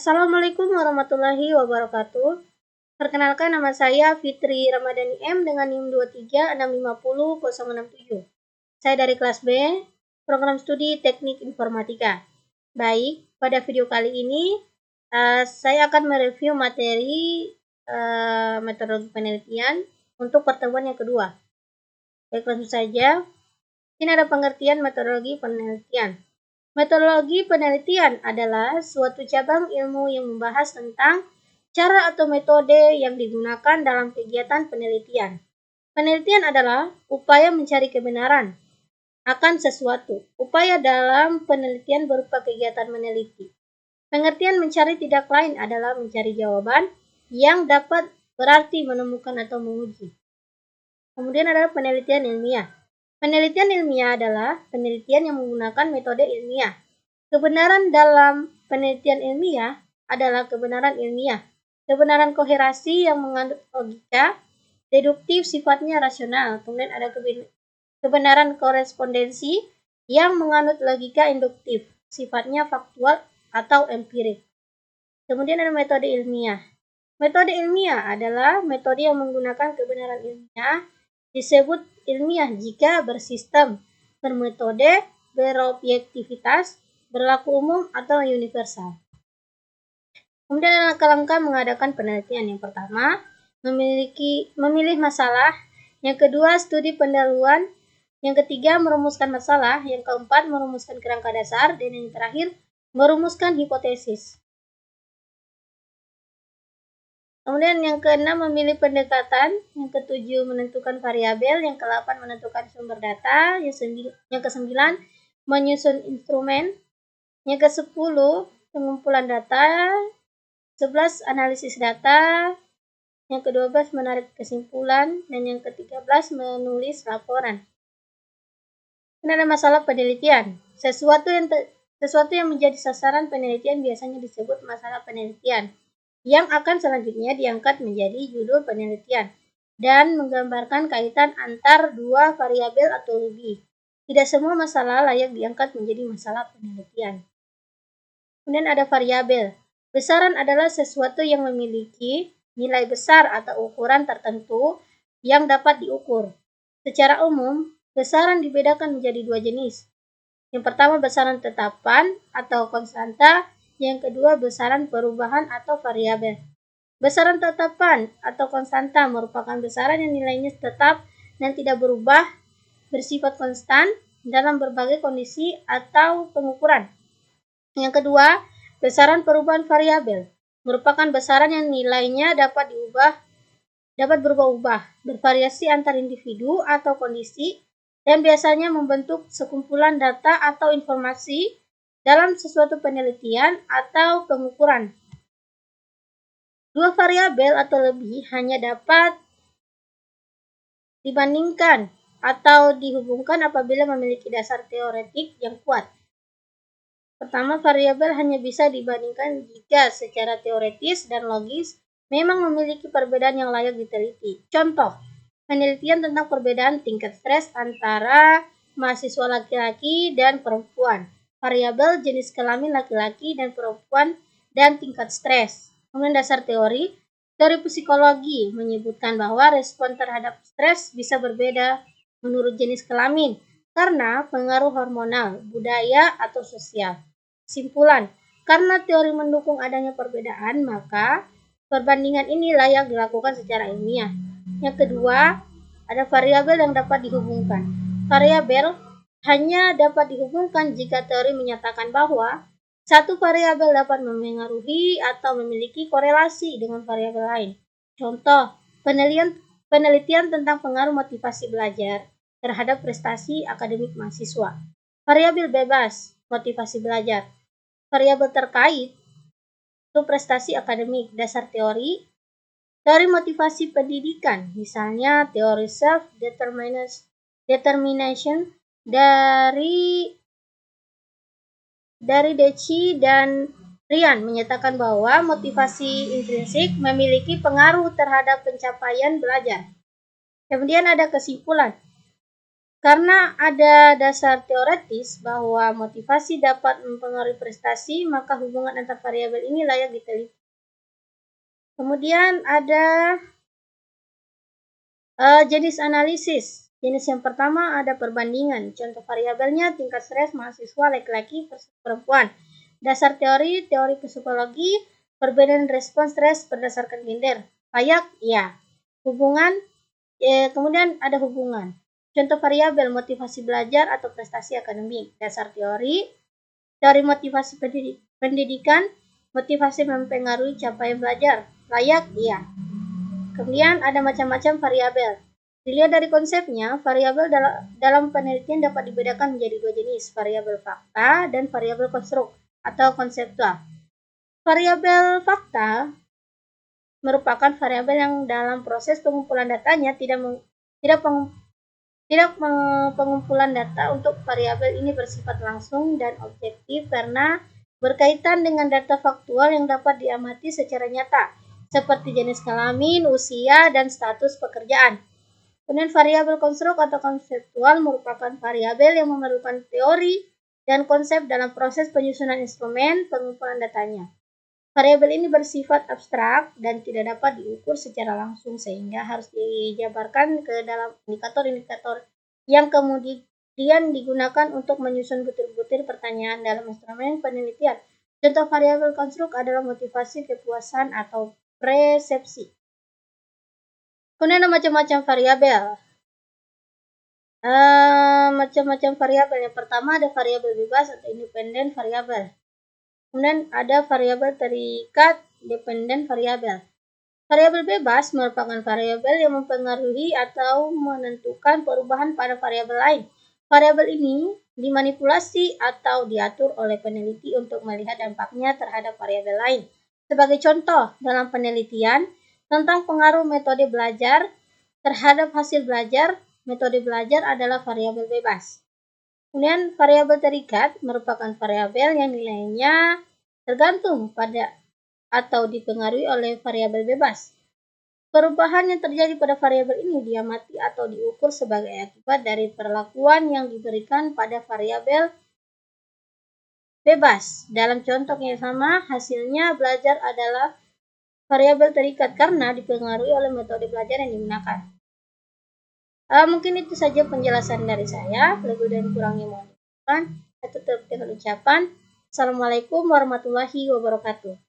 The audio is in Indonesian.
Assalamualaikum warahmatullahi wabarakatuh. Perkenalkan, nama saya Fitri Ramadhani M dengan NIM 236506067. Saya dari kelas B, program studi Teknik Informatika. Baik, pada video kali ini saya akan mereview materi metodologi penelitian untuk pertemuan yang kedua. Baik, langsung saja. Ini ada pengertian metodologi penelitian. Metodologi penelitian adalah suatu cabang ilmu yang membahas tentang cara atau metode yang digunakan dalam kegiatan penelitian. Penelitian adalah upaya mencari kebenaran akan sesuatu. Upaya dalam penelitian berupa kegiatan meneliti. Pengertian mencari tidak lain adalah mencari jawaban yang dapat berarti menemukan atau menguji. Kemudian adalah penelitian ilmiah. Penelitian ilmiah adalah penelitian yang menggunakan metode ilmiah. Kebenaran dalam penelitian ilmiah adalah kebenaran ilmiah. Kebenaran koherasi yang mengandung logika, deduktif sifatnya rasional. Kemudian ada kebenaran korespondensi yang menganut logika induktif, sifatnya faktual atau empirik. Kemudian ada metode ilmiah. Metode ilmiah adalah metode yang menggunakan kebenaran ilmiah, disebut ilmiah jika bersistem, bermetode, berobjektivitas, berlaku umum, atau universal. Kemudian langkah-langkah mengadakan penelitian. Yang pertama, memilih masalah. Yang kedua, studi pendahuluan. Yang ketiga, merumuskan masalah. Yang keempat, merumuskan kerangka dasar. Dan yang terakhir, merumuskan hipotesis. Kemudian yang keenam, memilih pendekatan. Yang ketujuh, menentukan variabel. Yang ke-8, menentukan sumber data. Yang ke-9, menyusun instrumen. Yang ke-10, pengumpulan data. 11, analisis data. Yang ke-12, menarik kesimpulan. Dan yang ke-13, menulis laporan. Ini ada masalah penelitian. Sesuatu yang menjadi sasaran penelitian biasanya disebut masalah penelitian, yang akan selanjutnya diangkat menjadi judul penelitian dan menggambarkan kaitan antar dua variabel atau lebih. Tidak semua masalah layak diangkat menjadi masalah penelitian. Kemudian ada variabel. Besaran adalah sesuatu yang memiliki nilai besar atau ukuran tertentu yang dapat diukur. Secara umum, besaran dibedakan menjadi dua jenis. Yang pertama, besaran tetapan atau konstanta. Yang kedua, besaran perubahan atau variabel. Besaran tetapan atau konstanta merupakan besaran yang nilainya tetap dan tidak berubah, bersifat konstan dalam berbagai kondisi atau pengukuran. Yang kedua, besaran perubahan variabel merupakan besaran yang nilainya dapat berubah-ubah, bervariasi antar individu atau kondisi, dan biasanya membentuk sekumpulan data atau informasi dalam sesuatu penelitian atau pengukuran. Dua variabel atau lebih hanya dapat dibandingkan atau dihubungkan apabila memiliki dasar teoretik yang kuat. Pertama, variabel hanya bisa dibandingkan jika secara teoritis dan logis memang memiliki perbedaan yang layak diteliti. Contoh, penelitian tentang perbedaan tingkat stres antara mahasiswa laki-laki dan perempuan. Variabel jenis kelamin laki-laki dan perempuan dan tingkat stres. Kemudian dasar teori psikologi menyebutkan bahwa respon terhadap stres bisa berbeda menurut jenis kelamin karena pengaruh hormonal, budaya, atau sosial. Simpulan, karena teori mendukung adanya perbedaan, maka perbandingan ini layak dilakukan secara ilmiah. Yang kedua, ada variabel yang dapat dihubungkan. Variabel hanya dapat dihubungkan jika teori menyatakan bahwa satu variabel dapat memengaruhi atau memiliki korelasi dengan variabel lain. Contoh, penelitian tentang pengaruh motivasi belajar terhadap prestasi akademik mahasiswa. Variabel bebas, motivasi belajar. Variabel terkait itu prestasi akademik, dasar teori motivasi pendidikan, misalnya teori self-determination dari Deci dan Ryan menyatakan bahwa motivasi intrinsik memiliki pengaruh terhadap pencapaian belajar. Kemudian ada kesimpulan. Karena ada dasar teoretis bahwa motivasi dapat mempengaruhi prestasi, maka hubungan antar variabel ini layak diteliti. Kemudian ada jenis analisis. Jenis yang pertama ada perbandingan. Contoh variabelnya tingkat stres mahasiswa laki-laki versus perempuan. Dasar teori psikologi, perbedaan respons stres berdasarkan gender. Layak? Ya. Hubungan? Kemudian ada hubungan. Contoh variabel motivasi belajar atau prestasi akademik. Dasar teori motivasi pendidikan, motivasi mempengaruhi capaian belajar. Layak? Iya. Kemudian ada macam-macam variabel. Dilihat dari konsepnya, variabel dalam penelitian dapat dibedakan menjadi dua jenis, variabel fakta dan variabel konstruk atau konseptual. Variabel fakta merupakan variabel yang dalam proses pengumpulan datanya pengumpulan data untuk variabel ini bersifat langsung dan objektif karena berkaitan dengan data faktual yang dapat diamati secara nyata, seperti jenis kelamin, usia, dan status pekerjaan. Kemudian variabel konstruk atau konseptual merupakan variabel yang memerlukan teori dan konsep dalam proses penyusunan instrumen pengumpulan datanya. Variabel ini bersifat abstrak dan tidak dapat diukur secara langsung sehingga harus dijabarkan ke dalam indikator-indikator yang kemudian digunakan untuk menyusun butir-butir pertanyaan dalam instrumen penelitian. Contoh variabel konstruk adalah motivasi, kepuasan, atau persepsi. Kemudian ada macam-macam variabel. Macam-macam variabel. Yang pertama ada variabel bebas atau independen variabel. Kemudian ada variabel terikat, dependen variabel. Variabel bebas merupakan variabel yang mempengaruhi atau menentukan perubahan pada variabel lain. Variabel ini dimanipulasi atau diatur oleh peneliti untuk melihat dampaknya terhadap variabel lain. Sebagai contoh, dalam penelitian tentang pengaruh metode belajar terhadap hasil belajar, metode belajar adalah variabel bebas. Kemudian variabel terikat merupakan variabel yang nilainya tergantung pada atau dipengaruhi oleh variabel bebas. Perubahan yang terjadi pada variabel ini diamati atau diukur sebagai akibat dari perlakuan yang diberikan pada variabel bebas. Dalam contoh yang sama, hasilnya belajar adalah variabel terikat karena dipengaruhi oleh metode belajar yang digunakan. Mungkin itu saja penjelasan dari saya. Lebih dan kurangnya mohon maaf. Saya tutup dengan ucapan Assalamualaikum warahmatullahi wabarakatuh.